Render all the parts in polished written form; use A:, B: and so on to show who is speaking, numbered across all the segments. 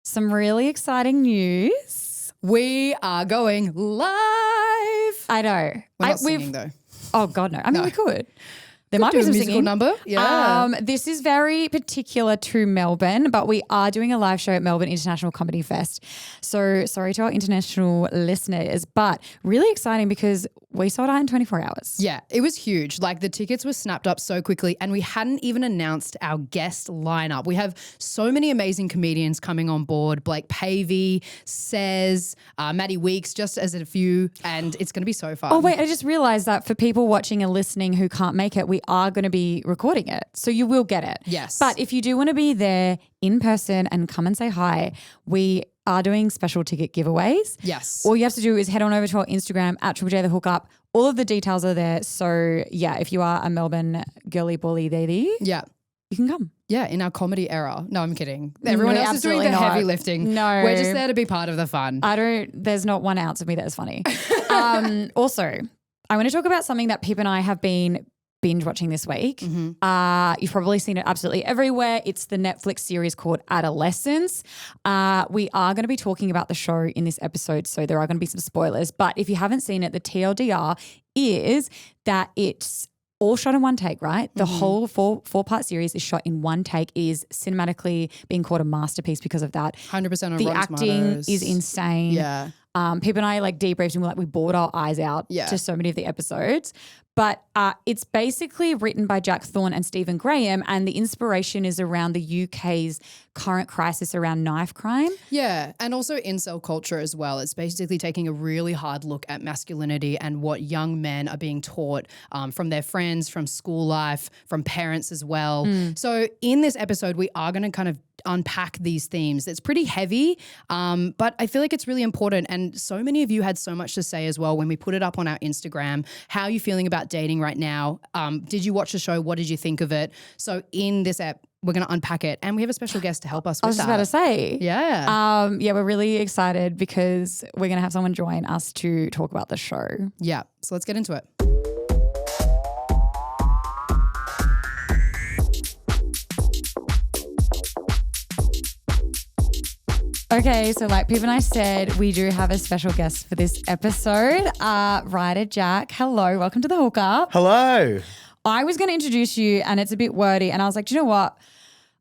A: Some really exciting news.
B: We are going live.
A: I know.
B: We're not singing though.
A: Oh God, no. I mean, we could. There might
B: do
A: be
B: a
A: some
B: musical
A: singing.
B: number. Yeah.
A: This is very particular to Melbourne, but we are doing a live show at Melbourne International Comedy Fest. So sorry to our international listeners, but really exciting because we sold out in 24 hours.
B: Yeah, it was huge. Like the tickets were snapped up so quickly and we hadn't even announced our guest lineup. We have so many amazing comedians coming on board. Blake Pavey, Says, Maddie Weeks, just as a few, and it's going to be so fun.
A: Oh, wait, I just realized that for people watching and listening who can't make it, we are going to be recording it. So you will get it.
B: Yes.
A: But if you do want to be there in person and come and say hi, we are doing special ticket giveaways.
B: Yes.
A: All you have to do is head on over to our Instagram at Triple J The Hookup. All of the details are there. So yeah, if you are a Melbourne girly bully lady,
B: Yeah.
A: you can come.
B: Yeah, in our comedy era. No, I'm kidding. Everyone else is doing the
A: absolutely
B: heavy
A: not.
B: lifting.
A: No.
B: We're just there to be part of the fun.
A: There's not 1 ounce of me that is funny. Also, I want to talk about something that Pip and I have been binge watching this week.
B: Mm-hmm.
A: You've probably seen it absolutely everywhere. It's the Netflix series called Adolescence. We are going to be talking about the show in this episode, so there are going to be some spoilers. But if you haven't seen it, the TLDR is that it's all shot in one take, right? The whole four-part series is shot in one take. It is cinematically being called a masterpiece because of that.
B: 100% on
A: The
B: Rotten
A: acting
B: Tomatoes.
A: is insane.
B: Yeah.
A: Pip and I like debriefed and we bawled our eyes out to so many of the episodes. But it's basically written by Jack Thorne and Stephen Graham, and the inspiration is around the UK's current crisis around knife crime.
B: Yeah, and also incel culture as well. It's basically taking a really hard look at masculinity and what young men are being taught from their friends, from school life, from parents as well. So in this episode, we are going to kind of unpack these themes. It's pretty heavy, but I feel like it's really important. And so many of you had so much to say as well when we put it up on our Instagram. How are you feeling about dating right now? Did you watch the show? What did you think of it? So in this app, we're going to unpack it, and we have a special guest to help us with that.
A: I was just about to say.
B: Yeah.
A: We're really excited because we're going to have someone join us to talk about the show.
B: Yeah. So let's get into it.
A: Okay, so like Pip and I said, we do have a special guest for this episode, Ryder Jack. Hello, welcome to the Hookup.
C: Hello.
A: I was going to introduce you, and it's a bit wordy, and I was like, do you know what?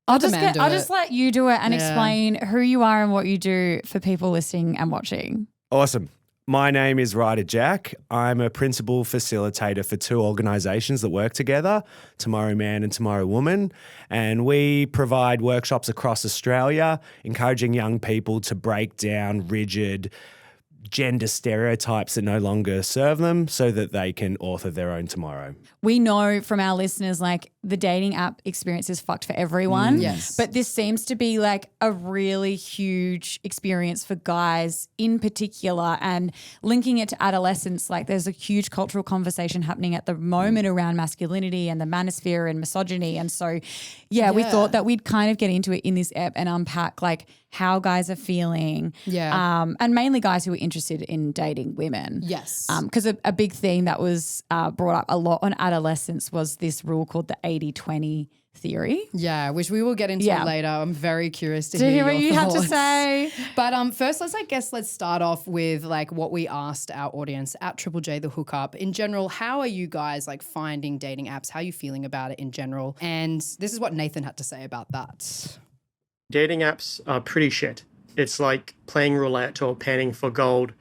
A: I'll just let you do it and explain who you are and what you do for people listening and watching.
C: Awesome. My name is Ryder Jack. I'm a principal facilitator for two organisations that work together, Tomorrow Man and Tomorrow Woman, and we provide workshops across Australia, encouraging young people to break down rigid gender stereotypes that no longer serve them so that they can author their own tomorrow.
A: We know from our listeners, like, the dating app experience is fucked for everyone.
B: Yes.
A: But this seems to be like a really huge experience for guys in particular, and linking it to adolescence, like there's a huge cultural conversation happening at the moment around masculinity and the manosphere and misogyny. And so, we thought that we'd kind of get into it in this app and unpack like how guys are feeling.
B: Yeah.
A: And mainly guys who are interested in dating women.
B: Yes.
A: Because a big theme that was brought up a lot on Adolescence was this rule called the 80-20 theory.
B: Yeah, which we will get into later. I'm very curious to
A: hear
B: hear
A: what
B: your
A: you have
B: thoughts.
A: to say.
B: But first, let's start off with like what we asked our audience at Triple J The Hookup. In general, how are you guys like finding dating apps? How are you feeling about it in general? And this is what Nathan had to say about that.
D: Dating apps are pretty shit. It's like playing roulette or panning for gold.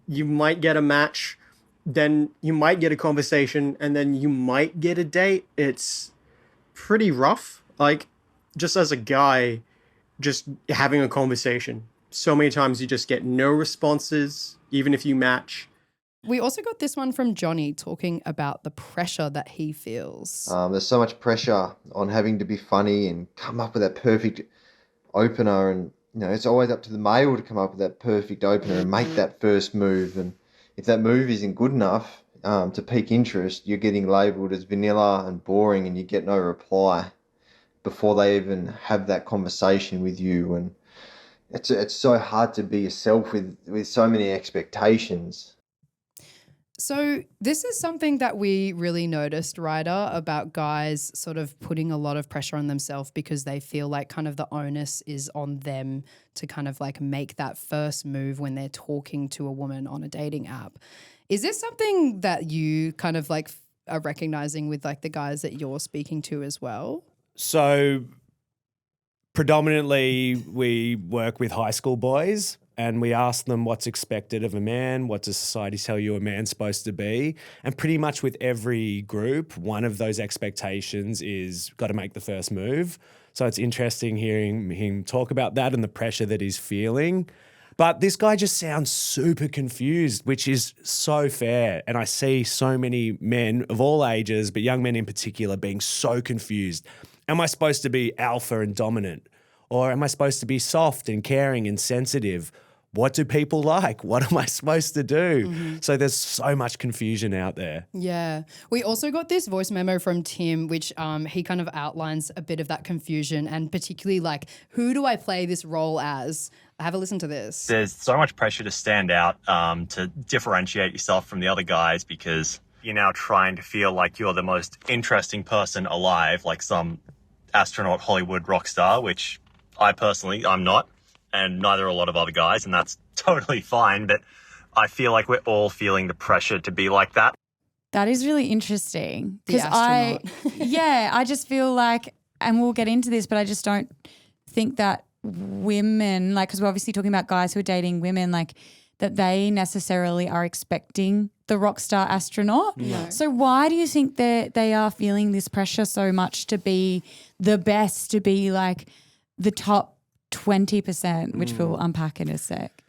D: You might get a match, then you might get a conversation, and then you might get a date. It's pretty rough. Like, just as a guy, just having a conversation. So many times you just get no responses, even if you match.
B: We also got this one from Johnny talking about the pressure that he feels.
E: There's so much pressure on having to be funny and come up with that perfect opener, and it's always up to the male to come up with that perfect opener and make that first move. And if that move isn't good enough to pique interest, you're getting labelled as vanilla and boring, and you get no reply before they even have that conversation with you. And it's so hard to be yourself with so many expectations.
B: So this is something that we really noticed, Ryder, about guys sort of putting a lot of pressure on themselves because they feel like kind of the onus is on them to kind of like make that first move when they're talking to a woman on a dating app. Is this something that you kind of like are recognizing with like the guys that you're speaking to as well?
C: So predominantly we work with high school boys and we ask them what's expected of a man, what does society tell you a man's supposed to be? And pretty much with every group, one of those expectations is got to make the first move. So it's interesting hearing him talk about that and the pressure that he's feeling. But this guy just sounds super confused, which is so fair. And I see so many men of all ages, but young men in particular, being so confused. Am I supposed to be alpha and dominant? Or am I supposed to be soft and caring and sensitive? What do people like? What am I supposed to do? Mm-hmm. So there's so much confusion out there.
B: Yeah. We also got this voice memo from Tim, which he kind of outlines a bit of that confusion and particularly like, who do I play this role as? Have a listen to this.
F: There's so much pressure to stand out, to differentiate yourself from the other guys because you're now trying to feel like you're the most interesting person alive, like some astronaut Hollywood rock star, which I'm not. And neither are a lot of other guys, and that's totally fine. But I feel like we're all feeling the pressure to be like that.
A: That is really interesting.
B: The astronaut.
A: I just feel like, and we'll get into this, but I just don't think that women, like, because we're obviously talking about guys who are dating women, like, that they necessarily are expecting the rock star astronaut.
B: No.
A: So why do you think that they are feeling this pressure so much to be the best, to be like the top 20%, which we'll unpack in a sec?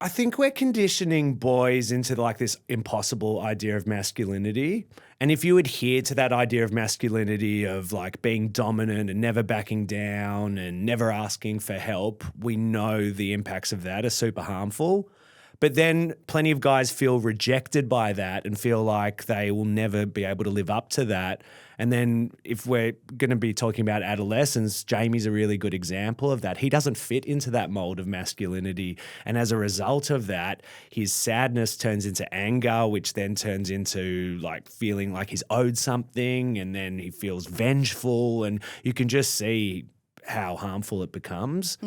C: I think we're conditioning boys into like this impossible idea of masculinity. And if you adhere to that idea of masculinity of like being dominant and never backing down and never asking for help, we know the impacts of that are super harmful. But then plenty of guys feel rejected by that and feel like they will never be able to live up to that. And then if we're going to be talking about adolescence, Jamie's a really good example of that. He doesn't fit into that mold of masculinity. And as a result of that, his sadness turns into anger, which then turns into like feeling like he's owed something. And then he feels vengeful. And you can just see how harmful it becomes.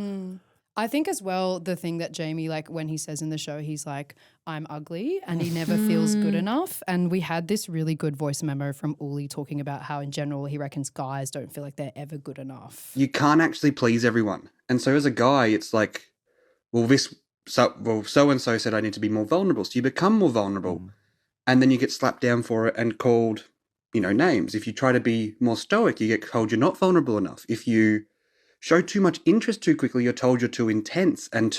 B: I think as well, the thing that Jamie, like when he says in the show, he's like, I'm ugly and he never feels good enough. And we had this really good voice memo from Uli talking about how in general he reckons guys don't feel like they're ever good enough.
G: You can't actually please everyone. And so as a guy, it's like, so-and-so said I need to be more vulnerable. So you become more vulnerable and then you get slapped down for it and called, names. If you try to be more stoic, you get told you're not vulnerable enough. If you show too much interest too quickly, you're told you're too intense and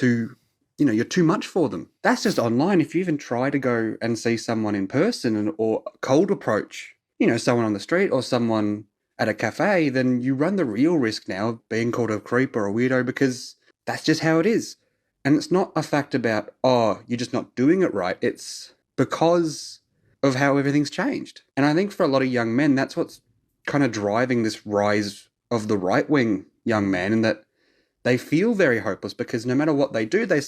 G: you're too much for them. That's just online. If you even try to go and see someone in person or cold approach, someone on the street or someone at a cafe, then you run the real risk now of being called a creep or a weirdo because that's just how it is. And it's not a fact about, you're just not doing it right. It's because of how everything's changed. And I think for a lot of young men, that's what's kind of driving this rise of the right-wing young man, and that they feel very hopeless because no matter what they do, they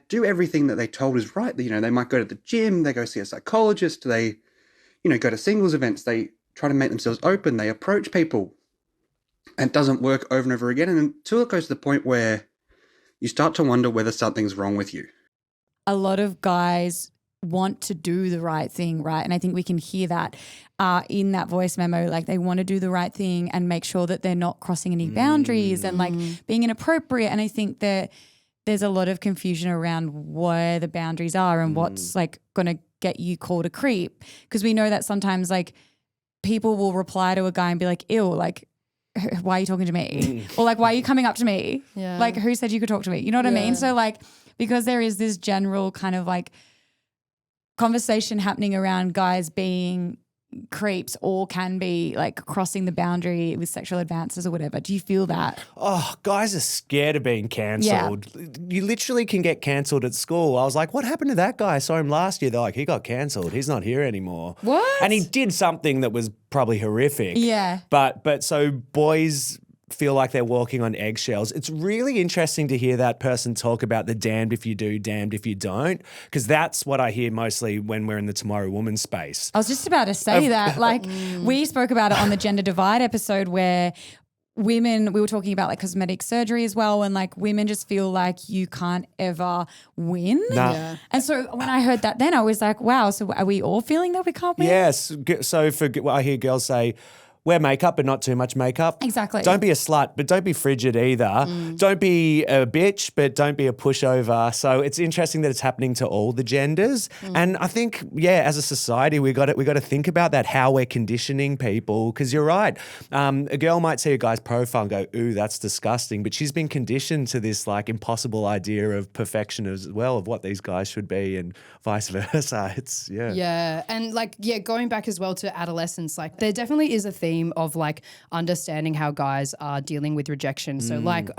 G: do everything that they told is right. They might go to the gym, they go see a psychologist, they, go to singles events, they try to make themselves open, they approach people, and it doesn't work over and over again. And until it goes to the point where you start to wonder whether something's wrong with you.
A: A lot of guys want to do the right thing, right? And I think we can hear that in that voice memo, like they want to do the right thing and make sure that they're not crossing any boundaries and like being inappropriate. And I think that there's a lot of confusion around where the boundaries are and what's like going to get you called a creep. Because we know that sometimes like people will reply to a guy and be like, ew, like, why are you talking to me? Or like, why are you coming up to me?
B: Yeah.
A: Like, who said you could talk to me? You know what I mean? So like, because there is this general kind of like conversation happening around guys being creeps or can be like crossing the boundary with sexual advances or whatever. Do you feel that?
C: Oh, guys are scared of being cancelled. Yeah. You literally can get cancelled at school. I was like, what happened to that guy? I saw him last year. They're like, he got cancelled. He's not here anymore.
A: What?
C: And he did something that was probably horrific.
A: Yeah.
C: But so boys feel like they're walking on eggshells. It's really interesting to hear that person talk about the damned if you do, damned if you don't, because that's what I hear mostly when we're in the Tomorrow Woman space.
A: I was just about to say that. Like, we spoke about it on the Gender Divide episode where women, we were talking about like cosmetic surgery as well, and like women just feel like you can't ever win.
C: Nah.
B: Yeah.
A: And so when I heard that then I was like, wow, so are we all feeling that we can't win?
C: Yes. So I hear girls say, wear makeup, but not too much makeup.
A: Exactly.
C: Don't be a slut, but don't be frigid either. Don't be a bitch, but don't be a pushover. So it's interesting that it's happening to all the genders. And I think, as a society, we got to think about that, how we're conditioning people. Because you're right. A girl might see a guy's profile and go, ooh, that's disgusting. But she's been conditioned to this like impossible idea of perfection as well, of what these guys should be, and vice versa. It's
B: Yeah. And like, going back as well to adolescence, like there definitely is a theme of like understanding how guys are dealing with rejection. So like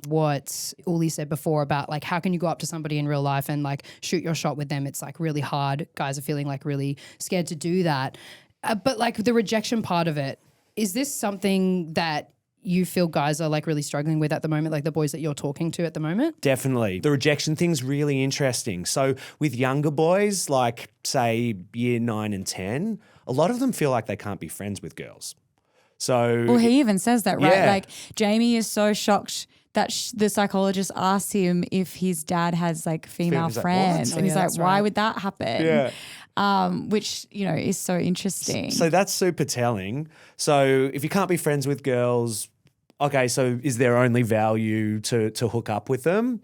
B: what Uli said before about like, how can you go up to somebody in real life and like shoot your shot with them? It's like really hard. Guys are feeling like really scared to do that. But like the rejection part of it, is this something that you feel guys are like really struggling with at the moment, like the boys that you're talking to at the moment?
C: Definitely. The rejection thing's really interesting. So with younger boys, like say year 9 and 10, a lot of them feel like they can't be friends with girls. So
A: Well, he even says that, right?
C: Yeah.
A: Like Jamie is so shocked that the psychologist asked him if his dad has like female
C: He's like,
A: friends.
C: "What?"
A: And he's like,
B: that's
A: why
B: right.
A: would that happen?
C: Yeah.
A: Which, is so interesting.
C: So that's super telling. So if you can't be friends with girls, okay, so is there only value to hook up with them?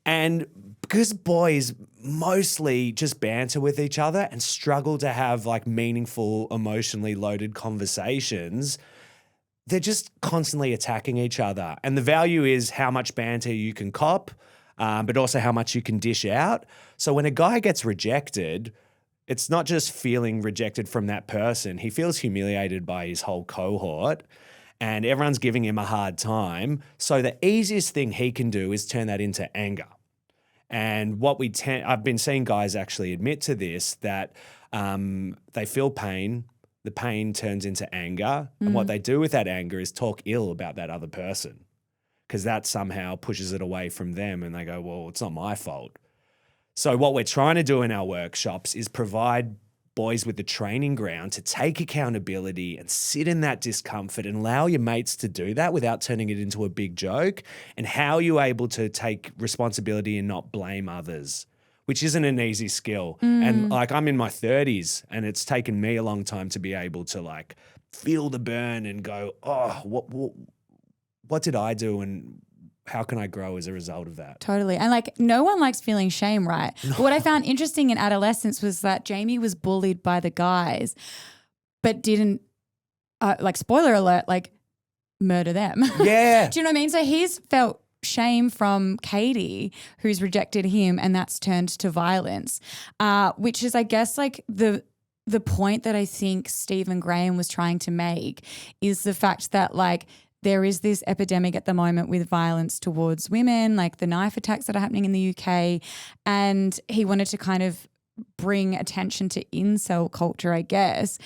C: And because boys mostly just banter with each other and struggle to have like meaningful, emotionally loaded conversations, they're just constantly attacking each other. And the value is how much banter you can cop, but also how much you can dish out. So when a guy gets rejected, it's not just feeling rejected from that person. He feels humiliated by his whole cohort, and everyone's giving him a hard time. So the easiest thing he can do is turn that into anger. And I've been seeing guys actually admit to this, that they feel pain. The pain turns into anger. And what they do with that anger is talk ill about that other person, because that somehow pushes it away from them, and they go, well, it's not my fault. So what we're trying to do in our workshops is provide boys with the training ground to take accountability and sit in that discomfort and allow your mates to do that without turning it into a big joke, and how you're able to take responsibility and not blame others, which isn't an easy skill. And like, I'm in my 30s and it's taken me a long time to be able to like feel the burn and go, oh, what did I do, and how can I grow as a result of that?
A: Totally. And like no one likes feeling shame, right? But what I found interesting in adolescence was that Jamie was bullied by the guys, but didn't, like spoiler alert, like murder them.
C: Yeah.
A: Do you know what I mean? So he's felt shame from Katie, who's rejected him, and that's turned to violence, which is, I guess, like the point that I think Stephen Graham was trying to make is the fact that like there is this epidemic at the moment with violence towards women, like the knife attacks that are happening in the UK. And he wanted to kind of bring attention to incel culture, I guess,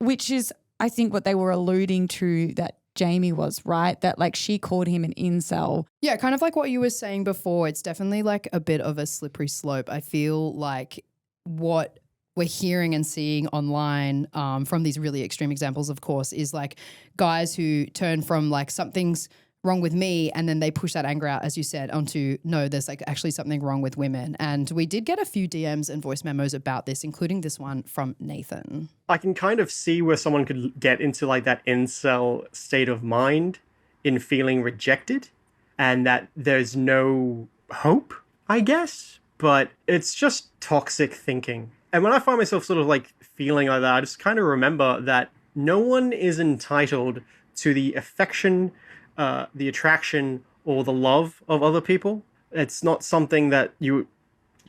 A: which is, I think, what they were alluding to that Jamie was, right? That like she called him an incel.
B: Yeah, kind of like what you were saying before. It's definitely like a bit of a slippery slope. I feel like what we're hearing and seeing online from these really extreme examples, of course, is like guys who turn from like something's wrong with me, and then they push that anger out, as you said, onto no, there's like actually something wrong with women. And we did get a few DMs and voice memos about this, including this one from Nathan.
D: I can kind of see where someone could get into like that incel state of mind in feeling rejected, and that there's no hope, I guess, but it's just toxic thinking. And when I find myself sort of like feeling like that, I just kind of remember that no one is entitled to the affection, the attraction, or the love of other people. It's not something that you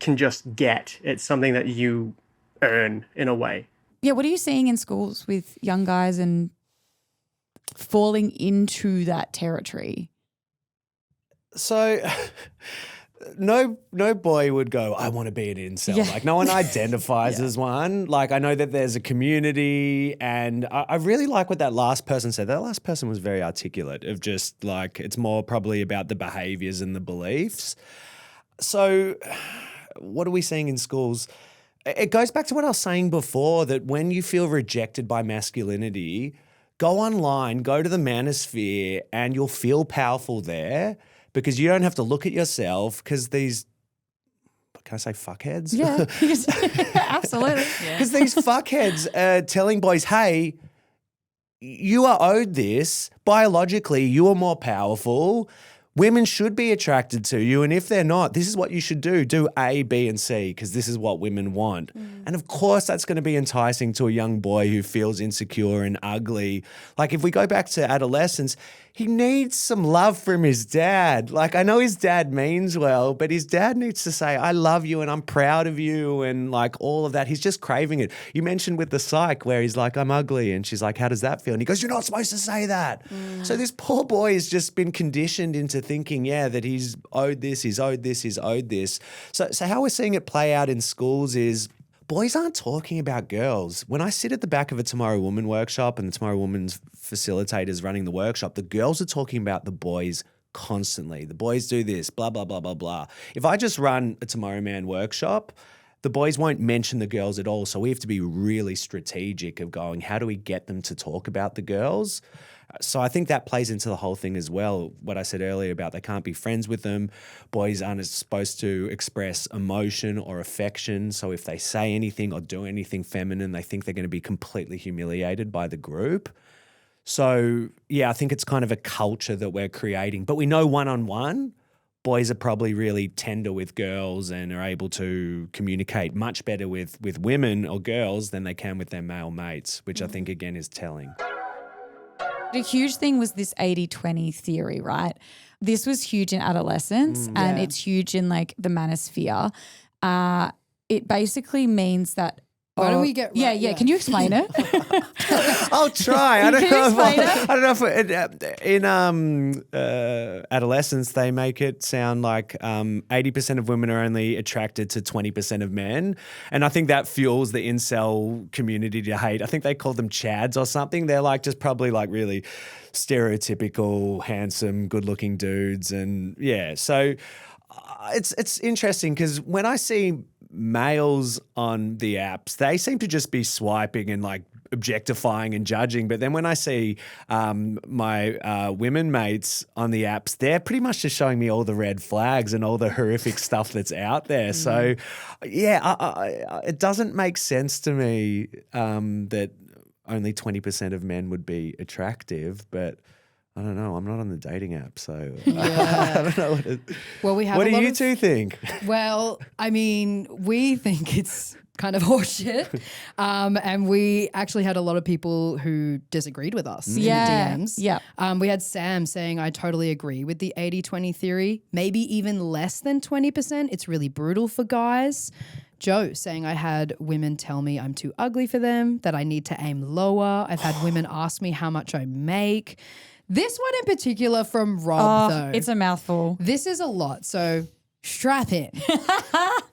D: can just get. It's something that you earn in a way.
A: Yeah, what are you seeing in schools with young guys and falling into that territory?
C: So no boy would go, I want to be an incel.
A: Yeah.
C: Like no one identifies as one. Like I know that there's a community, and I really like what that last person said. That last person was very articulate of just like, it's more probably about the behaviors and the beliefs. So what are we seeing in schools? It goes back to what I was saying before, that when you feel rejected by masculinity, go online, go to the Manosphere, and you'll feel powerful there because you don't have to look at yourself because these, can I say fuckheads?
A: Yeah, absolutely.
C: Because these fuckheads are telling boys, hey, you are owed this. Biologically, you are more powerful. Women should be attracted to you, and if they're not, this is what you should do. Do A, B, and C, because this is what women want. And of course, that's going to be enticing to a young boy who feels insecure and ugly. Like if we go back to adolescence, he needs some love from his dad. Like I know his dad means well, but his dad needs to say, I love you and I'm proud of you and like all of that. He's just craving it. You mentioned with the psych where he's like, I'm ugly. And she's like, how does that feel? And he goes, you're not supposed to say that. So this poor boy has just been conditioned into thinking, that he's owed this, he's owed this, he's owed this. So how we're seeing it play out in schools is boys aren't talking about girls. When I sit at the back of a Tomorrow Woman workshop and the Tomorrow Woman's facilitators running the workshop, the girls are talking about the boys constantly. The boys do this, blah, blah, blah, blah, blah. If I just run a Tomorrow Man workshop, the boys won't mention the girls at all. So we have to be really strategic of going, how do we get them to talk about the girls? So I think that plays into the whole thing as well. What I said earlier about they can't be friends with them. Boys aren't supposed to express emotion or affection. So if they say anything or do anything feminine, they think they're going to be completely humiliated by the group. So yeah, I think it's kind of a culture that we're creating. But we know one-on-one, boys are probably really tender with girls and are able to communicate much better with women or girls than they can with their male mates, which I think again is telling.
A: A huge thing was this 80-20 theory, right? This was huge in adolescence and it's huge in like the manosphere. It basically means that
B: Why don't we get right?
A: Yeah. Can you explain it?
C: I'll try. I don't
A: Can you explain it?
C: know if in adolescence they make it sound like 80% of women are only attracted to 20% of men, and I think that fuels the incel community to hate. I think they call them chads or something. They're like just probably like really stereotypical, handsome, good-looking dudes, and yeah. So it's interesting because when I see males on the apps, they seem to just be swiping and like objectifying and judging. But then when I see my women mates on the apps, they're pretty much just showing me all the red flags and all the horrific stuff that's out there. So yeah, it doesn't make sense to me that only 20% of men would be attractive, but I don't know. I'm not on the dating app, so I don't know.
B: Well, we have.
C: What
B: a
C: do
B: lot
C: you
B: of,
C: two think?
B: Well, I mean, we think it's kind of horseshit, and we actually had a lot of people who disagreed with us in the DMs.
A: Yeah.
B: We had Sam saying, I totally agree with the 80-20 theory, maybe even less than 20%. It's really brutal for guys. Joe saying, I had women tell me I'm too ugly for them, that I need to aim lower. I've had women ask me how much I make. This one in particular from Rob, though.
A: It's a mouthful.
B: This is a lot, so strap in.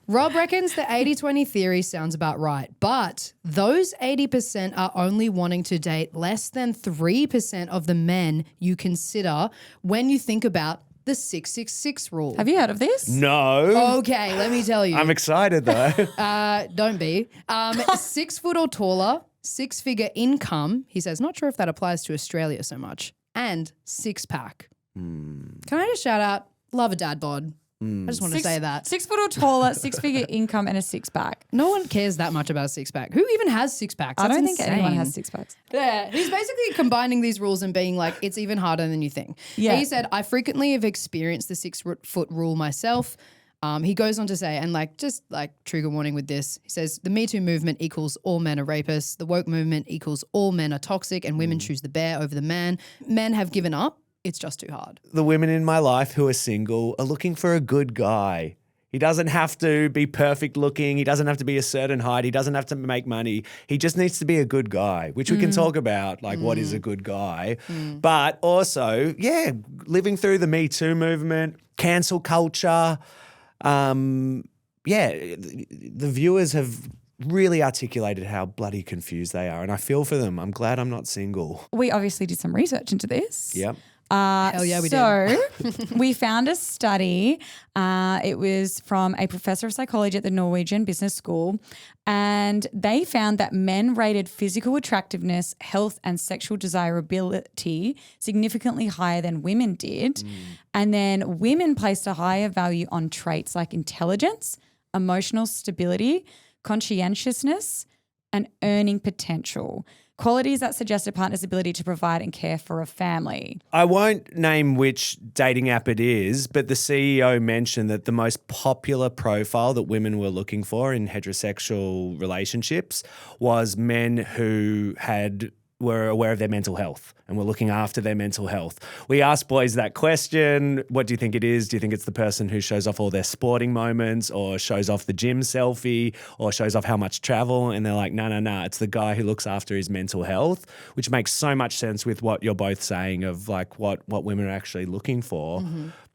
B: Rob reckons the 80-20 theory sounds about right, but those 80% are only wanting to date less than 3% of the men you consider when you think about the 666 rule.
A: Have you heard of this?
C: No.
B: Okay, let me tell you.
C: I'm excited though.
B: Don't be. 6 foot or taller, 6-figure income. He says, not sure if that applies to Australia so much. And 6-pack. Can I just shout out, love a dad bod. I just want to say that.
A: 6 foot or taller, 6-figure income and a 6-pack.
B: No one cares that much about a 6-pack. Who even has 6-packs?
A: I don't
B: That's
A: think anyone
B: insane.
A: has 6-packs.
B: Yeah, he's basically combining these rules and being like, it's even harder than you think.
A: Yeah.
B: He said, I frequently have experienced the 6-foot rule myself. He goes on to say, and like just like trigger warning with this, he says the Me Too movement equals all men are rapists. The woke movement equals all men are toxic and women choose the bear over the man. Men have given up. It's just too hard.
C: The women in my life who are single are looking for a good guy. He doesn't have to be perfect looking. He doesn't have to be a certain height. He doesn't have to make money. He just needs to be a good guy, which we can talk about, like what is a good guy. But also, yeah, living through the Me Too movement, cancel culture, the viewers have really articulated how bloody confused they are, and I feel for them. I'm glad I'm not single.
A: We obviously did some research into this.
C: Yep.
B: Hell yeah, we
A: did. We found a study. It was from a professor of psychology at the Norwegian Business School, and they found that men rated physical attractiveness, health, and sexual desirability significantly higher than women did. And then women placed a higher value on traits like intelligence, emotional stability, conscientiousness, and earning potential. Qualities that suggest a partner's ability to provide and care for a family.
C: I won't name which dating app it is, but the CEO mentioned that the most popular profile that women were looking for in heterosexual relationships was men who were aware of their mental health and were looking after their mental health. We asked boys that question. What do you think it is? Do you think it's the person who shows off all their sporting moments or shows off the gym selfie or shows off how much travel? And they're like, no, it's the guy who looks after his mental health, which makes so much sense with what you're both saying of like what women are actually looking for.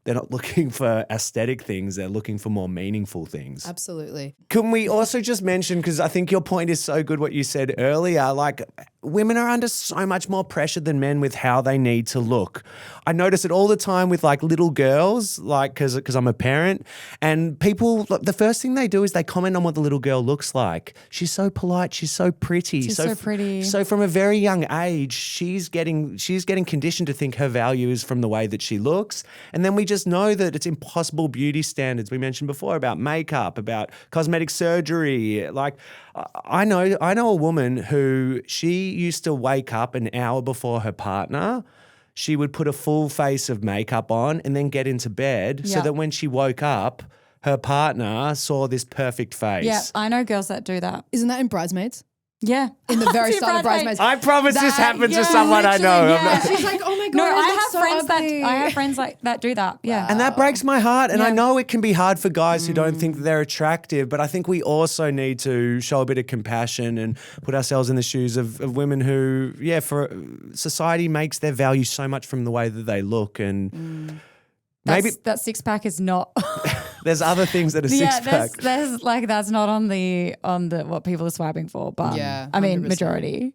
C: They're not looking for aesthetic things. They're looking for more meaningful things.
B: Absolutely.
C: Can we also just mention, because I think your point is so good what you said earlier, like women are under so much more pressure than men with how they need to look. I notice it all the time with like little girls, like because I'm a parent, and people, the first thing they do is they comment on what the little girl looks like. She's so polite. She's so pretty.
A: She's so pretty.
C: So from a very young age, she's getting conditioned to think her value is from the way that she looks. And then we just know that it's impossible beauty standards. We mentioned before about makeup, about cosmetic surgery. Like I know a woman who she used to wake up an hour before her partner. She would put a full face of makeup on and then get into bed so that when she woke up, her partner saw this perfect face.
A: Yeah, I know girls that do that.
B: Isn't that in Bridesmaids?
A: Yeah.
B: In the very start of Bridesmaids.
C: I promise this happens to someone I know.
A: Yeah.
B: She's like, oh my God,
A: No,
B: it
A: I
B: looks
A: have
B: so
A: friends
B: ugly.
A: I have friends like that do that. Yeah.
C: And that breaks my heart. And I
A: Yeah.
C: know it can be hard for guys who don't think that they're attractive, but I think we also need to show a bit of compassion and put ourselves in the shoes of women who, for society makes their value so much from the way that they look. And maybe
A: that six pack is not.
C: there's other things that are six pack.
A: There's like that's not on the what people are swiping for, but
B: Yeah,
A: I mean
B: 100%.
A: majority.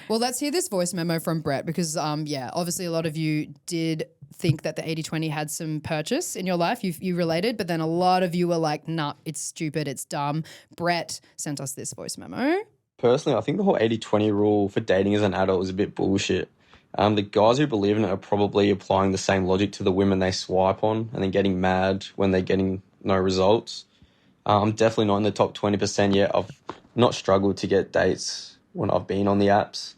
B: Well, let's hear this voice memo from Brett because, obviously a lot of you did think that the 80-20 had some purchase in your life. You related, but then a lot of you were like, nah, it's stupid, it's dumb. Brett sent us this voice memo.
H: Personally, I think the whole 80-20 rule for dating as an adult is a bit bullshit. The guys who believe in it are probably applying the same logic to the women they swipe on and then getting mad when they're getting no results. I'm definitely not in the top 20% yet. I've not struggled to get dates when I've been on the apps.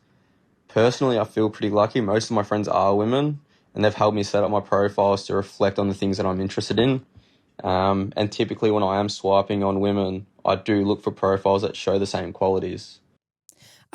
H: Personally, I feel pretty lucky. Most of my friends are women and they've helped me set up my profiles to reflect on the things that I'm interested in. And typically when I am swiping on women, I do look for profiles that show the same qualities.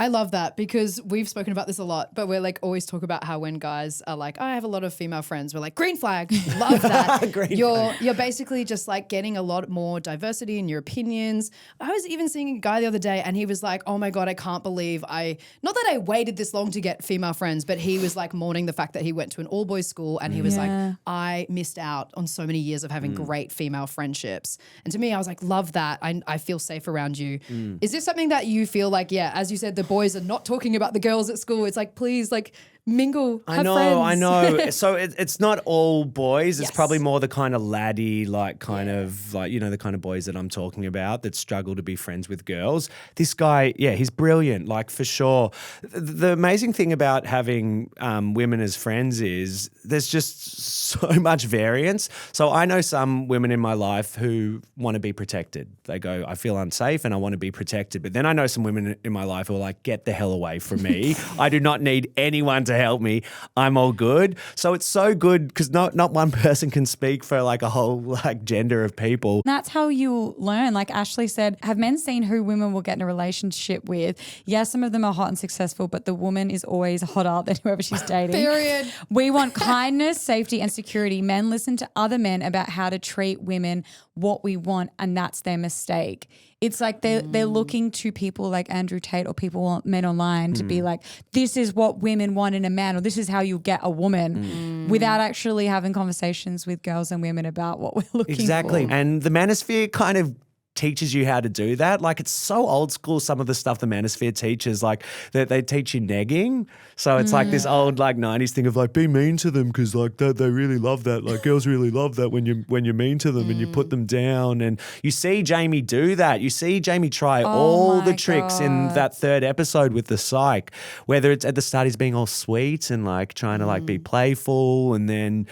B: I love that because we've spoken about this a lot, but we're like always talk about how when guys are like, I have a lot of female friends, we're like, green flag, love that. You're basically just like getting a lot more diversity in your opinions. I was even seeing a guy the other day and he was like, oh my God, I can't believe not that I waited this long to get female friends, but he was like mourning the fact that he went to an all boys school and he was like, I missed out on so many years of having great female friendships. And to me, I was like, love that. I feel safe around you. Is this something that you feel like, as you said, the boys are not talking about the girls at school? It's like, please, like, mingle, have friends.
C: I know. So it's not all boys. It's
B: Yes.
C: probably more the kind of laddie, like kind of like, the kind of boys that I'm talking about that struggle to be friends with girls. This guy, he's brilliant, like for sure. The amazing thing about having women as friends is there's just so much variance. So I know some women in my life who want to be protected. They go, I feel unsafe and I want to be protected. But then I know some women in my life who are like, get the hell away from me. I do not need anyone to help me. I'm all good. So it's so good because not one person can speak for like a whole like gender of people.
A: That's how you learn. Like Ashley said, have men seen who women will get in a relationship with? Yes, some of them are hot and successful, but the woman is always hotter than whoever she's dating.
B: Period.
A: We want kindness, safety, and security. Men listen to other men about how to treat women, what we want, and that's their mistake. It's like they're looking to people like Andrew Tate or men online to be like, this is what women want in a man, or this is how you'll get a woman, without actually having conversations with girls and women about what we're looking
C: Exactly.
A: for.
C: And the Manosphere kind of teaches you how to do that. Like, it's so old school, some of the stuff the Manosphere teaches, like that they teach you negging. So it's like this old like 90s thing of like, be mean to them because like they really love that. Like girls really love that when you're mean to them and you put them down. And you see Jamie do that. You see Jamie try all the tricks in that third episode with the psych, whether it's at the start he's being all sweet and like trying to like be playful, and then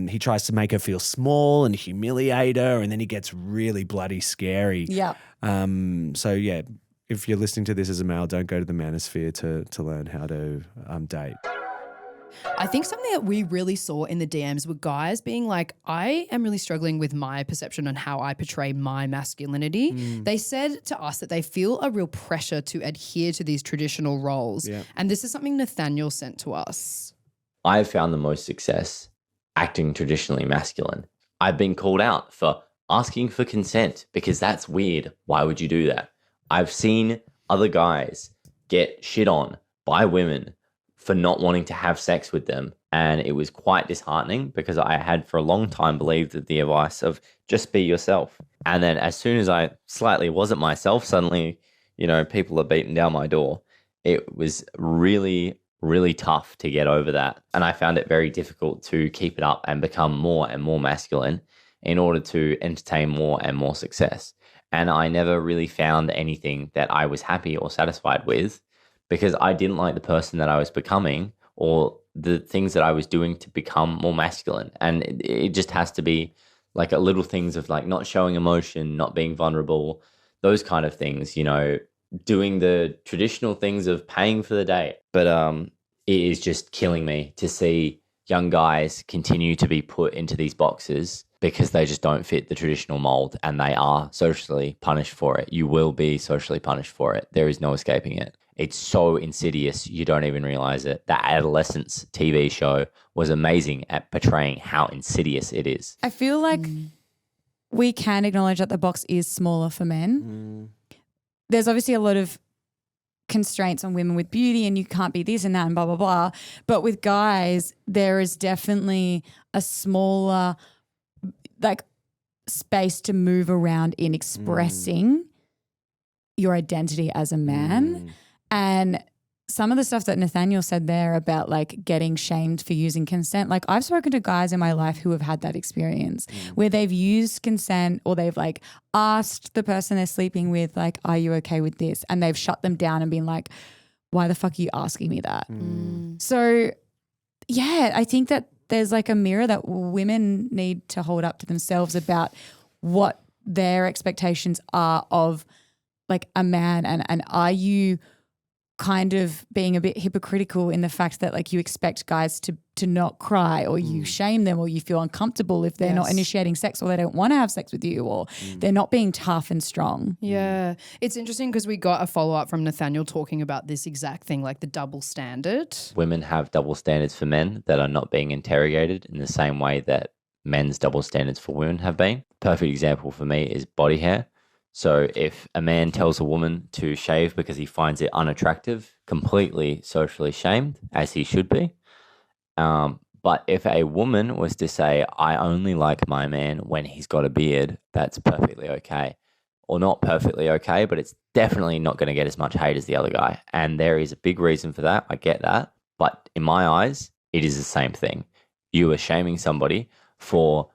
C: he tries to make her feel small and humiliate her, and then he gets really bloody scary.
A: Yeah.
C: So yeah, if you're listening to this as a male, don't go to the Manosphere to learn how to date.
B: I think something that we really saw in the DMs were guys being like, I am really struggling with my perception on how I portray my masculinity. They said to us that they feel a real pressure to adhere to these traditional roles.
C: Yeah.
B: And this is something Nathaniel sent to us.
I: I've found the most success acting traditionally masculine. I've been called out for asking for consent because that's weird. Why would you do that? I've seen other guys get shit on by women for not wanting to have sex with them. And it was quite disheartening because I had for a long time believed that the advice of just be yourself. And then as soon as I slightly wasn't myself, suddenly, people are beating down my door. It was really, really tough to get over that. And I found it very difficult to keep it up and become more and more masculine in order to entertain more and more success. And I never really found anything that I was happy or satisfied with because I didn't like the person that I was becoming or the things that I was doing to become more masculine. And it just has to be like a little things of like not showing emotion, not being vulnerable, those kind of things, doing the traditional things of paying for the date. But it is just killing me to see young guys continue to be put into these boxes because they just don't fit the traditional mold, and they are socially punished for it. You will be socially punished for it. There is no escaping it. It's so insidious, you don't even realize it. That Adolescence TV show was amazing at portraying how insidious it is.
A: I feel like we can acknowledge that the box is smaller for men. There's obviously a lot of constraints on women with beauty and you can't be this and that and blah, blah, blah. But with guys, there is definitely a smaller like space to move around in expressing your identity as a man. And some of the stuff that Nathaniel said there about like getting shamed for using consent, like I've spoken to guys in my life who have had that experience where they've used consent or they've like asked the person they're sleeping with, like, are you okay with this? And they've shut them down and been like, why the fuck are you asking me that? So yeah, I think that there's like a mirror that women need to hold up to themselves about what their expectations are of like a man, and are you kind of being a bit hypocritical in the fact that like you expect guys to not cry, or you shame them, or you feel uncomfortable if they're not initiating sex, or they don't want to have sex with you, or they're not being tough and strong.
B: Yeah. It's interesting because we got a follow-up from Nathaniel talking about this exact thing, like the double standard.
I: Women have double standards for men that are not being interrogated in the same way that men's double standards for women have been. Perfect example for me is body hair. So if a man tells a woman to shave because he finds it unattractive, completely socially shamed, as he should be. But if a woman was to say, I only like my man when he's got a beard, that's perfectly okay. Or not perfectly okay, but it's definitely not going to get as much hate as the other guy. And there is a big reason for that. I get that. But in my eyes, it is the same thing. You are shaming somebody for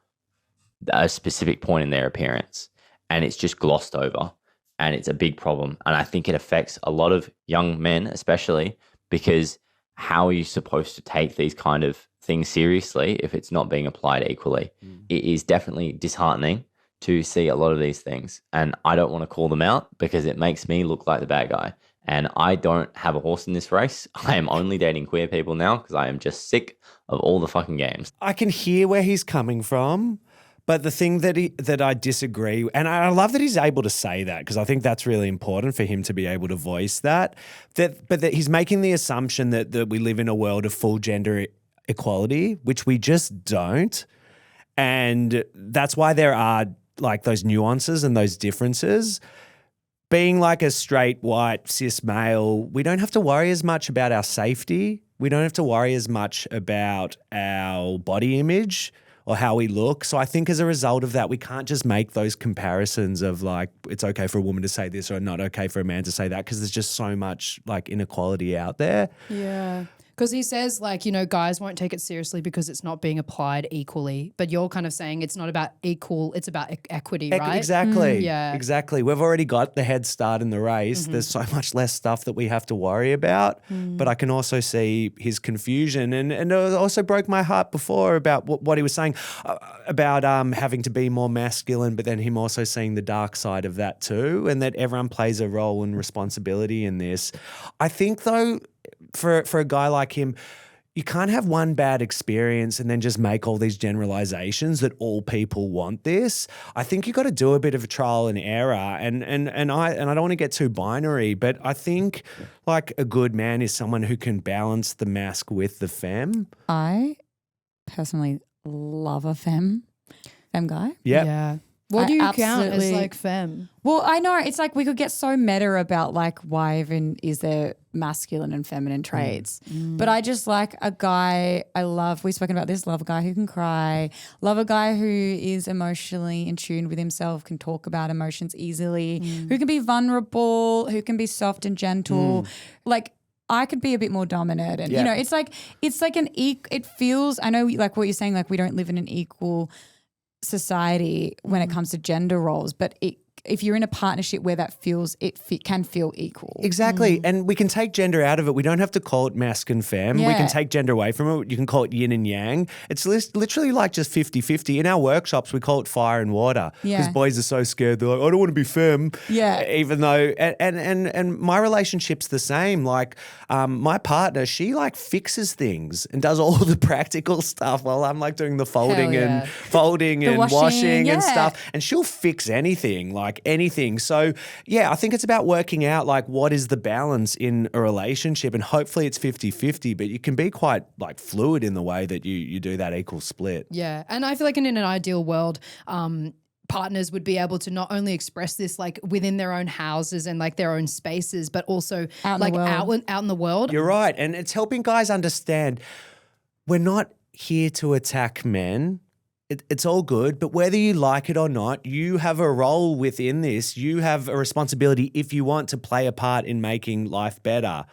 I: a specific point in their appearance, and it's just glossed over, and it's a big problem. And I think it affects a lot of young men, especially because how are you supposed to take these kind of things seriously if it's not being applied equally? It is definitely disheartening to see a lot of these things, and I don't want to call them out because it makes me look like the bad guy. And I don't have a horse in this race. I am only dating queer people now because I am just sick of all the fucking games.
C: I can hear where he's coming from, but the thing that I disagree, and I love that he's able to say that because I think that's really important for him to be able to voice that he's making the assumption that we live in a world of full gender equality, which we just don't. And that's why there are like those nuances and those differences. Being like a straight, white, cis male, we don't have to worry as much about our safety. we don't have to worry as much about our body image or how we look. So I think as a result of that, we can't just make those comparisons of like, it's okay for a woman to say this or not okay for a man to say that, because there's just so much like inequality out there.
B: Yeah. Because he says like, you know, guys won't take it seriously because it's not being applied equally. But you're kind of saying it's not about equal, it's about equity, right?
C: Exactly.
B: Yeah.
C: Exactly. We've already got the head start in the race. There's so much less stuff that we have to worry about. But I can also see his confusion. And it also broke my heart before about what he was saying about having to be more masculine, but then him also seeing the dark side of that too, and that everyone plays a role and responsibility in this. I think though, for a guy like him, you can't have one bad experience and then just make all these generalizations that all people want this. I think you got to do a bit of a trial and error, and I don't want to get too binary, but I think like a good man is someone who can balance the masc with the femme.
A: I personally love a femme guy.
C: Yep.
B: Yeah. What
A: I
B: do you count as
A: absolutely-
B: like femme?
A: Well, I know it's like we could get so meta about like why even is there masculine and feminine traits. But I just like a guy we've spoken about this, love a guy who can cry, love a guy who is emotionally in tune with himself, can talk about emotions easily, who can be vulnerable, who can be soft and gentle. Like I could be a bit more dominant, and you know, it's like it feels, I know like what you're saying, like we don't live in an equal society when it comes to gender roles, but if you're in a partnership where that feels, can feel equal.
C: Exactly. And we can take gender out of it. We don't have to call it masc and femme. We
A: Yeah.
C: can take gender away from it. You can call it yin and yang. It's literally like just 50-50. In our workshops, we call it fire and water because
A: Yeah.
C: boys are so scared. They're like, I don't want to be femme.
A: Yeah.
C: Even though, and my relationship's the same. Like my partner, she like fixes things and does all the practical stuff while I'm like doing the folding
B: yeah.
C: and folding
A: The
C: and washing
A: yeah.
C: and stuff. And she'll fix anything, like anything. So yeah, I think it's about working out like what is the balance in a relationship, and hopefully it's 50-50, but you can be quite like fluid in the way that you do that equal split.
B: Yeah. And I feel like in an ideal world, partners would be able to not only express this like within their own houses and like their own spaces, but also
A: Out in
B: like
A: the world.
B: out in the world.
C: You're right. And it's helping guys understand we're not here to attack men. It's all good, but whether you like it or not, you have a role within this. You have a responsibility if you want to play a part in making life better.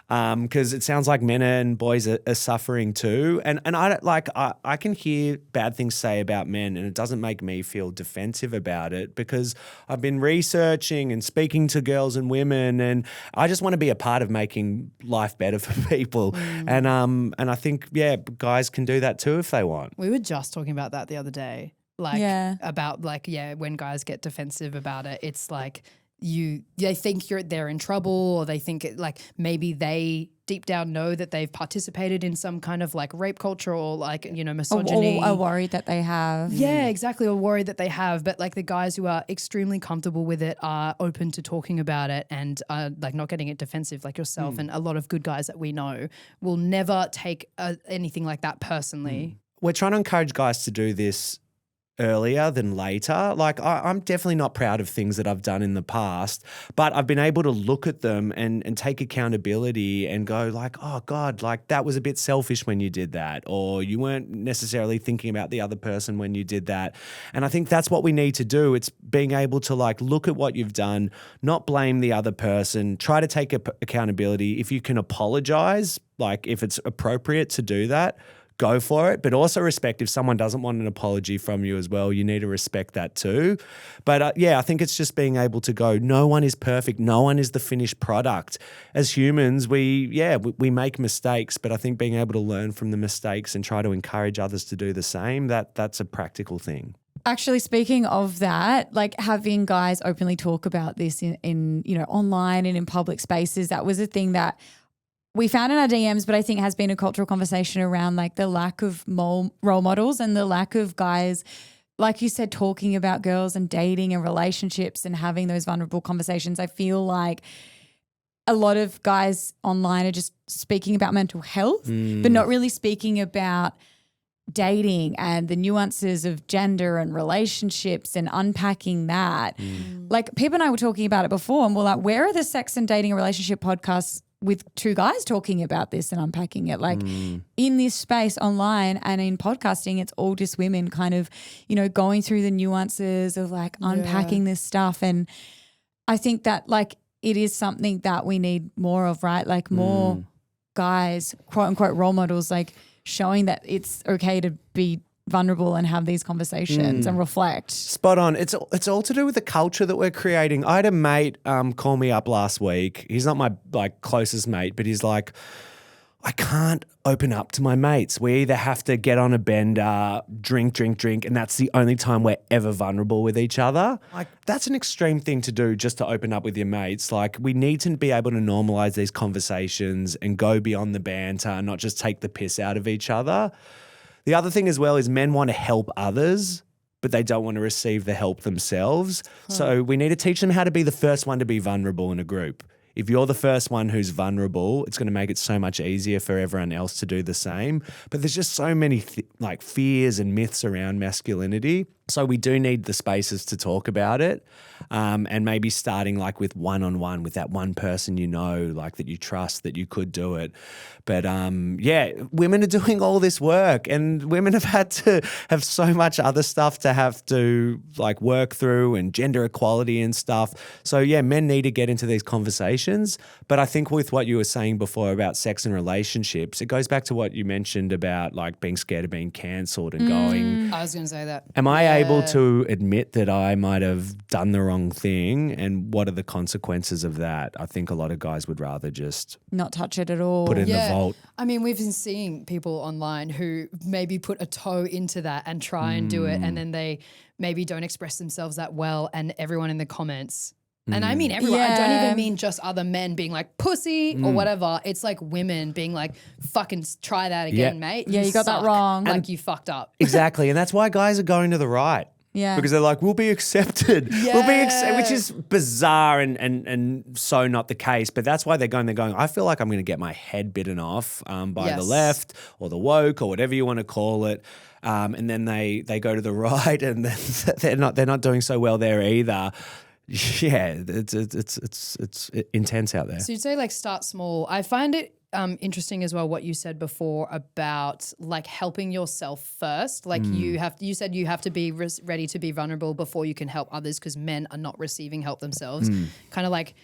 C: Because it sounds like men and boys are suffering too. And I don't like, I can hear bad things say about men, and it doesn't make me feel defensive about it because I've been researching and speaking to girls and women, and I just want to be a part of making life better for people. And I think, yeah, guys can do that too if they want.
B: We were just talking about that the other day. Like about like, when guys get defensive about it, it's like they think they're in trouble, or they think like maybe they deep down know that they've participated in some kind of like rape culture or like, you know, misogyny.
A: Or worried that they have.
B: Yeah, exactly. Or worried that they have. But like the guys who are extremely comfortable with it are open to talking about it and like not getting it defensive, like yourself. And a lot of good guys that we know will never take anything like that personally.
C: We're trying to encourage guys to do this earlier than later. Like I'm definitely not proud of things that I've done in the past, but I've been able to look at them and take accountability and go like, oh God, like that was a bit selfish when you did that, or you weren't necessarily thinking about the other person when you did that. And I think that's what we need to do. It's being able to like look at what you've done, not blame the other person, try to take accountability. If you can apologize, like if it's appropriate to do that, go for it, but also respect if someone doesn't want an apology from you as well. You need to respect that too. But I think it's just being able to go, no one is perfect. No one is the finished product. As humans, we make mistakes, but I think being able to learn from the mistakes and try to encourage others to do the same, that's a practical thing.
A: Actually, speaking of that, like having guys openly talk about this in you know, online and in public spaces, that was a thing that we found in our DMs, but I think has been a cultural conversation around like the lack of role models and the lack of guys, like you said, talking about girls and dating and relationships and having those vulnerable conversations. I feel like a lot of guys online are just speaking about mental health, but not really speaking about dating and the nuances of gender and relationships and unpacking that. Like Pip and I were talking about it before, and we're like, where are the sex and dating and relationship podcasts with two guys talking about this and unpacking it. Like in this space online and in podcasting, it's all just women kind of, going through the nuances of like unpacking this stuff. And I think that like it is something that we need more of, right? Like more guys, quote unquote role models, like showing that it's okay to be vulnerable and have these conversations and reflect.
C: Spot on. It's all to do with the culture that we're creating. I had a mate call me up last week. He's not my like closest mate, but he's like, I can't open up to my mates. We either have to get on a bender, drink, and that's the only time we're ever vulnerable with each other. Like that's an extreme thing to do just to open up with your mates. Like we need to be able to normalize these conversations and go beyond the banter and not just take the piss out of each other. The other thing as well is men want to help others, but they don't want to receive the help themselves. So we need to teach them how to be the first one to be vulnerable in a group. If you're the first one who's vulnerable, it's going to make it so much easier for everyone else to do the same. But there's just so many like fears and myths around masculinity. So we do need the spaces to talk about it, and maybe starting like with one-on-one with that one person like that you trust that you could do it. But women are doing all this work, and women have had to have so much other stuff to have to like work through, and gender equality and stuff. So men need to get into these conversations. But I think with what you were saying before about sex and relationships, it goes back to what you mentioned about like being scared of being cancelled and going,
B: I was going to say that.
C: am I able to admit that I might have done the wrong thing, and what are the consequences of that? I think a lot of guys would rather just
A: not touch it at all.
C: put it in the vault.
B: I mean, we've been seeing people online who maybe put a toe into that and try and do it, and then they maybe don't express themselves that well, and everyone in the comments. And I mean everyone. I don't even mean just other men being like pussy or whatever. It's like women being like, fucking try that again, mate.
A: Yeah, you got that wrong.
B: Like you fucked up.
C: Exactly. And that's why guys are going to the right.
A: Yeah.
C: Because they're like, we'll be accepted. Which is bizarre and so not the case. But that's why they're going, I feel like I'm going to get my head bitten off by the left or the woke or whatever you want to call it. And then they go to the right, and then they're not doing so well there either. Yeah, it's intense out there.
B: So you'd say like start small. I find it interesting as well what you said before about like helping yourself first. Like you said you have to be ready to be vulnerable before you can help others, because men are not receiving help themselves. Kind of like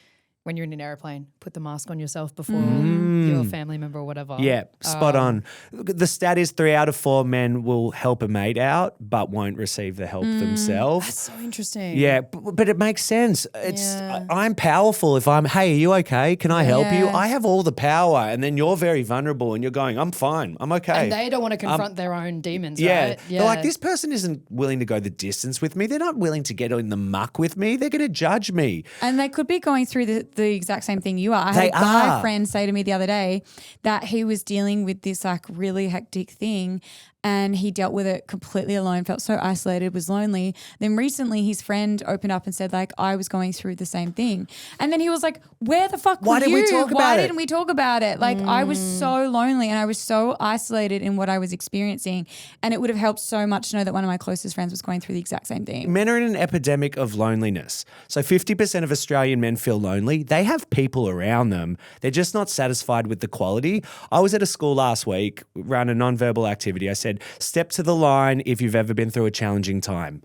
B: when you're in an airplane, put the mask on yourself before your family member or whatever.
C: Yeah, spot on. The stat is 3 out of 4 men will help a mate out but won't receive the help themselves.
B: That's so interesting.
C: Yeah, but it makes sense. I'm powerful if I'm, hey, are you okay? Can I help you? I have all the power, and then you're very vulnerable and you're going, I'm fine. I'm okay.
B: And they don't want to confront their own demons, right?
C: Yeah. They're like, this person isn't willing to go the distance with me. They're not willing to get in the muck with me. They're going to judge me.
A: And they could be going through the exact same thing you are. I had a guy friend say to me the other day that he was dealing with this like really hectic thing, and he dealt with it completely alone, felt so isolated, was lonely. Then recently his friend opened up and said like, I was going through the same thing. And then he was like, where the fuck were you? Why didn't we talk about it? Like I was so lonely and I was so isolated in what I was experiencing, and it would have helped so much to know that one of my closest friends was going through the exact same thing.
C: Men are in an epidemic of loneliness. So 50% of Australian men feel lonely. They have people around them. They're just not satisfied with the quality. I was at a school last week, ran a nonverbal activity. I said, step to the line if you've ever been through a challenging time.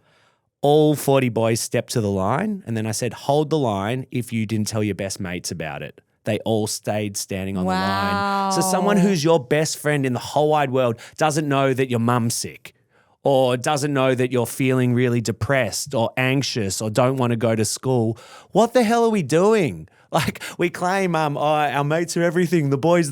C: All 40 boys stepped to the line, and then I said, hold the line if you didn't tell your best mates about it. They all stayed standing on the line. So someone who's your best friend in the whole wide world doesn't know that your mum's sick, or doesn't know that you're feeling really depressed or anxious or don't want to go to school. What the hell are we doing? Like we claim, our mates are everything, the boys.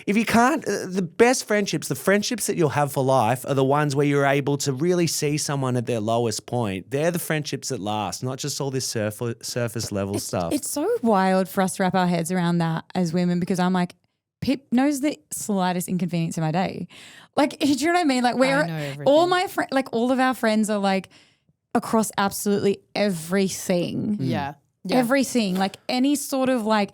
C: If you can't, the best friendships, the friendships that you'll have for life are the ones where you're able to really see someone at their lowest point. They're the friendships that last, not just all this surface level stuff.
A: It's so wild for us to wrap our heads around that as women, because I'm like, Pip knows the slightest inconvenience in my day. Like, do you know what I mean? Like all my friends, like all of our friends are like across absolutely everything.
B: Yeah.
A: Everything, like any sort of like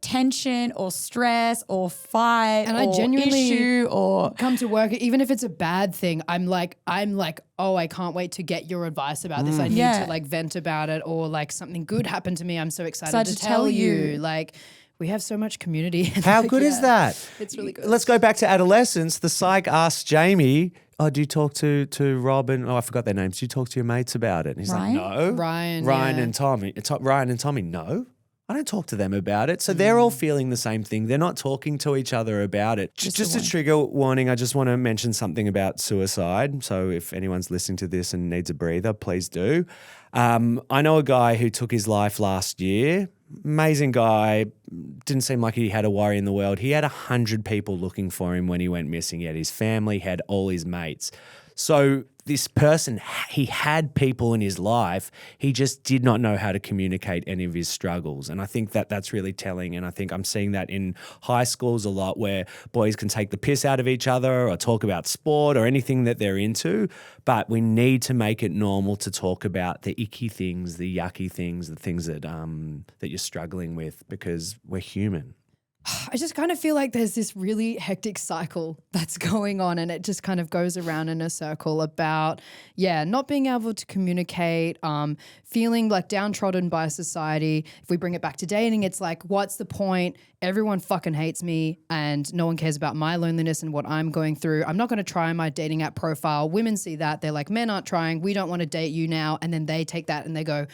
A: tension or stress or fight
B: and
A: or
B: I genuinely
A: issue or
B: come to work, even if it's a bad thing, I'm like, oh, I can't wait to get your advice about this. I need to like vent about it, or like something good happened to me. I'm so excited to tell you. Like we have so much community.
C: How good is that?
B: It's really good.
C: Let's go back to Adolescence. The psych asked Jamie, "Oh, do you talk to Rob and I forgot their names? Do you talk to your mates about it?" And he's
A: Ryan?
C: like, "No."
B: Ryan
C: and Tommy. Ryan and Tommy, no. I don't talk to them about it. So they're all feeling the same thing. They're not talking to each other about it. Just a trigger warning, I just want to mention something about suicide. So if anyone's listening to this and needs a breather, please do. I know a guy who took his life last year. Amazing guy. Didn't seem like he had a worry in the world. He had 100 people looking for him when he went missing. He had his family, had all his mates. So this person, he had people in his life. He just did not know how to communicate any of his struggles. And I think that that's really telling. And I think I'm seeing that in high schools a lot where boys can take the piss out of each other or talk about sport or anything that they're into. But we need to make it normal to talk about the icky things, the yucky things, the things that that you're struggling with because we're human.
B: I just kind of feel like there's this really hectic cycle that's going on and it just kind of goes around in a circle about, not being able to communicate, feeling like downtrodden by society. If we bring it back to dating, it's like, what's the point? Everyone fucking hates me and no one cares about my loneliness and what I'm going through. I'm not going to try my dating app profile. Women see that. They're like, men aren't trying. We don't want to date you now. And then they take that and they go,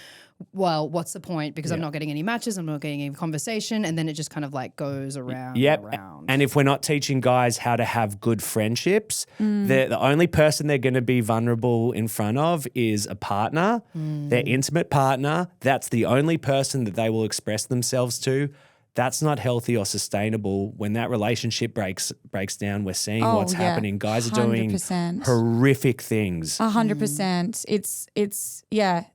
B: well, what's the point? Because I'm not getting any matches, I'm not getting any conversation, and then it just kind of like goes around and around.
C: And if we're not teaching guys how to have good friendships, the only person they're going to be vulnerable in front of is a partner, their intimate partner. That's the only person that they will express themselves to. That's not healthy or sustainable. When that relationship breaks down, we're seeing what's happening. Guys are doing
A: 100%.
C: horrific things.
A: 100%. It's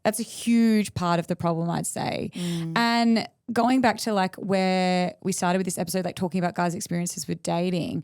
A: that's a huge part of the problem, I'd say. And going back to like where we started with this episode, like talking about guys' experiences with dating,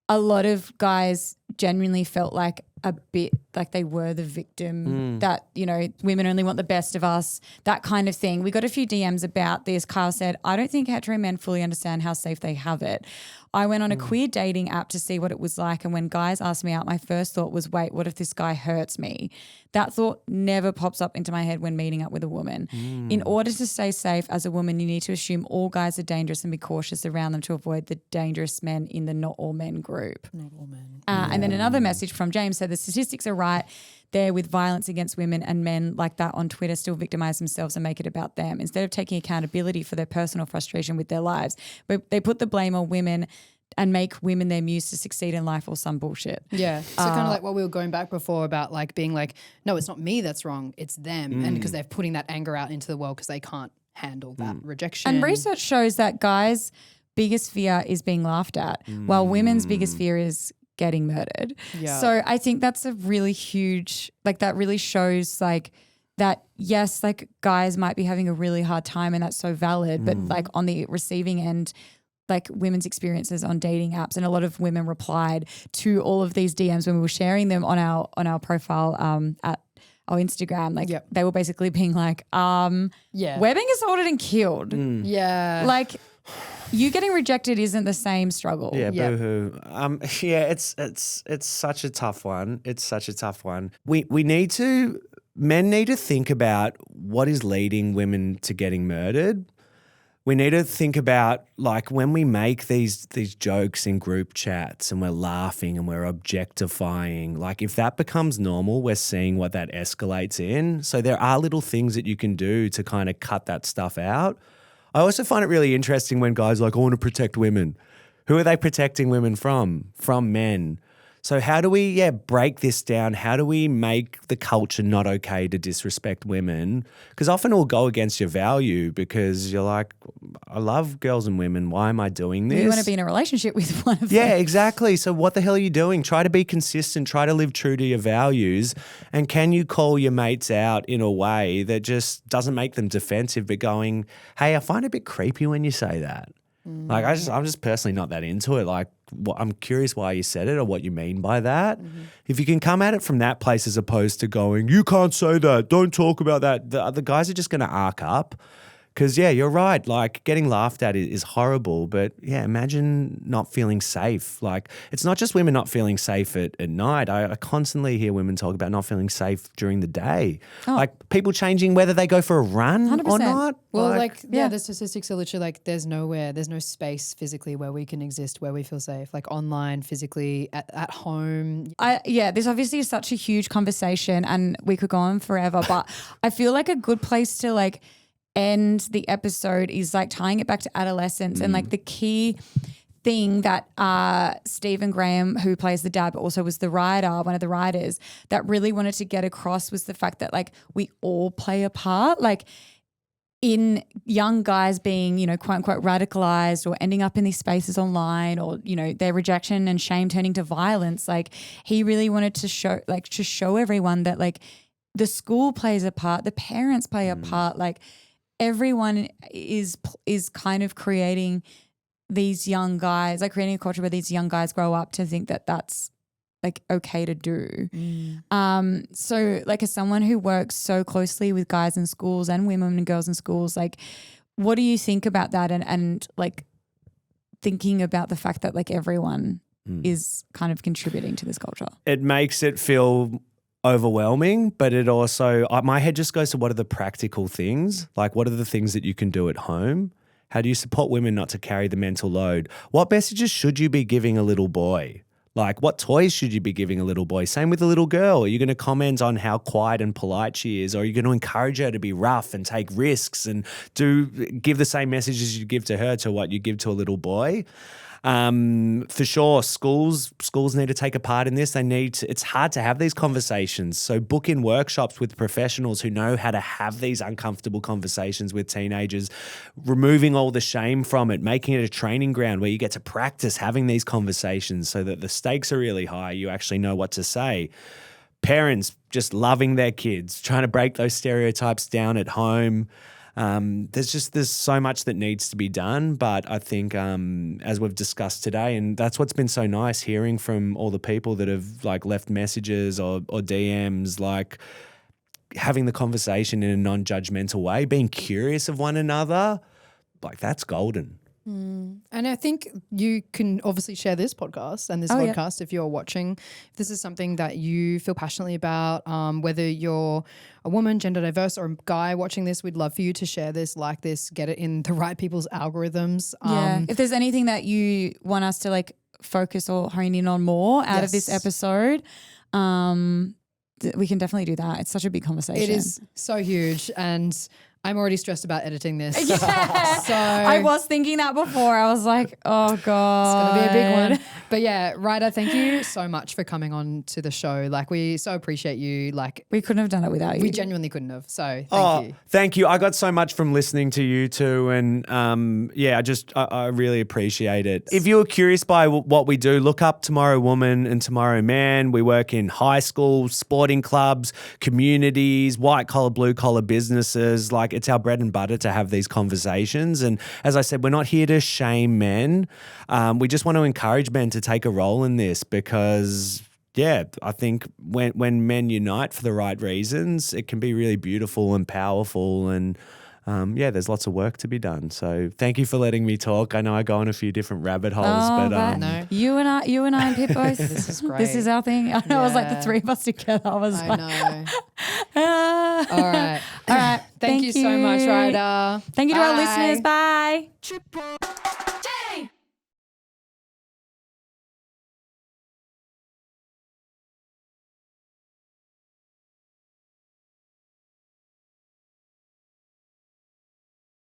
A: a lot of guys genuinely felt like a bit like they were the victim, that, you know, women only want the best of us, that kind of thing. We got a few DMs about this. Kyle said, I don't think hetero men fully understand how safe they have it. I went on a queer dating app to see what it was like, and when guys asked me out, my first thought was, wait, what if this guy hurts me? That thought never pops up into my head when meeting up with a woman. In order to stay safe as a woman, you need to assume all guys are dangerous and be cautious around them to avoid the dangerous men in the not all men group.
B: Not all men.
A: And then another message from James said the statistics are right there with violence against women, and men like that on Twitter still victimize themselves and make it about them. Instead of taking accountability for their personal frustration with their lives, they put the blame on women and make women their muse to succeed in life or some bullshit.
B: Yeah. So kind of like what we were going back before about like being like, no, it's not me that's wrong, it's them. And because they're putting that anger out into the world because they can't handle that rejection.
A: And research shows that guys' biggest fear is being laughed at, while women's biggest fear is getting murdered.
B: Yeah.
A: So I think that's a really huge, like that really shows like that, yes, like guys might be having a really hard time and that's so valid, but like on the receiving end, like women's experiences on dating apps, and a lot of women replied to all of these DMs when we were sharing them on our profile at our Instagram. Like they were basically being like, we're being assaulted and killed.
B: Yeah.
A: Like you getting rejected isn't the same struggle.
C: Yeah, boo-hoo. It's such a tough one. It's such a tough one. Men need to think about what is leading women to getting murdered. We need to think about, like, when we make these jokes in group chats and we're laughing and we're objectifying, like if that becomes normal, we're seeing what that escalates in. So there are little things that you can do to kind of cut that stuff out. I also find it really interesting when guys are like, I want to protect women. Who are they protecting women from? From men. So how do we break this down? How do we make the culture not okay to disrespect women? Because often it'll go against your value because you're like, I love girls and women. Why am I doing this?
A: You want to be in a relationship with one of them.
C: Yeah, exactly. So what the hell are you doing? Try to be consistent. Try to live true to your values. And can you call your mates out in a way that just doesn't make them defensive but going, hey, I find it a bit creepy when you say that. Like I'm just personally not that into it. Like I'm curious why you said it or what you mean by that. If you can come at it from that place as opposed to going, you can't say that, don't talk about that. The guys are just going to arc up. Because, yeah, you're right. Like, getting laughed at is horrible. But, yeah, imagine not feeling safe. Like, it's not just women not feeling safe at night. I constantly hear women talk about not feeling safe during the day. Like, people changing whether they go for a run
A: 100%.
C: or not.
B: Well, the statistics are literally like there's no space physically where we can exist, where we feel safe, like online, physically, at home.
A: This obviously is such a huge conversation and we could go on forever, but I feel like a good place to like end the episode is like tying it back to adolescence and like the key thing that Stephen Graham, who plays the dad but also was the writer, one of the writers, that really wanted to get across was the fact that like we all play a part. Like in young guys being, you know, quote unquote radicalized or ending up in these spaces online or, you know, their rejection and shame turning to violence. Like he really wanted to show everyone that like the school plays a part, the parents play a part, like everyone is kind of creating these young guys, like creating a culture where these young guys grow up to think that that's like okay to do. So like as someone who works so closely with guys in schools and women and girls in schools, like what do you think about that and like thinking about the fact that like everyone is kind of contributing to this culture?
C: It makes it feel overwhelming, but it also, my head just goes to what are the practical things? Like what are the things that you can do at home? How do you support women not to carry the mental load? What messages should you be giving a little boy? Like what toys should you be giving a little boy? Same with a little girl. Are you going to comment on how quiet and polite she is? Or are you going to encourage her to be rough and take risks and give the same messages you give to her to what you give to a little boy? For sure, schools need to take a part in this. It's hard to have these conversations. So book in workshops with professionals who know how to have these uncomfortable conversations with teenagers, removing all the shame from it, making it a training ground where you get to practice having these conversations so that the stakes are really high. You actually know what to say. Parents just loving their kids, trying to break those stereotypes down at home. There's so much that needs to be done, but I think as we've discussed today, and that's what's been so nice hearing from all the people that have like left messages or DMs, like having the conversation in a non-judgmental way, being curious of one another, like that's golden.
B: And I think you can obviously share this podcast and this podcast if you're watching. If this is something that you feel passionately about, whether you're a woman, gender diverse, or a guy watching this, we'd love for you to share this, like this, get it in the right people's algorithms.
A: If there's anything that you want us to like focus or hone in on more out of this episode, we can definitely do that. It's such a big conversation.
B: It is so huge, and I'm already stressed about editing this.
A: Yeah.
B: So
A: I was thinking that before. I was like, oh God.
B: It's going to be a big one. But yeah, Ryder, thank you so much for coming on to the show. Like we so appreciate you. Like
A: we couldn't have done it without you.
B: We genuinely couldn't have. So thank you.
C: Thank you. I got so much from listening to you too. And I really appreciate it. If you were curious by what we do, look up Tomorrow Woman and Tomorrow Man. We work in high schools, sporting clubs, communities, white collar, blue collar businesses. Like it's our bread and butter to have these conversations. And as I said, we're not here to shame men. We just want to encourage men to take a role in this because, I think when men unite for the right reasons, it can be really beautiful and powerful and there's lots of work to be done. So thank you for letting me talk. I know I go on a few different rabbit holes,
B: no.
A: You and I and Pip both.
B: This is great.
A: This is our thing. I know it was like the three of us together. I
B: know. All right.
A: All right.
B: Thank you so much, Ryder.
A: Thank you to our
B: Bye.
A: listeners. Bye.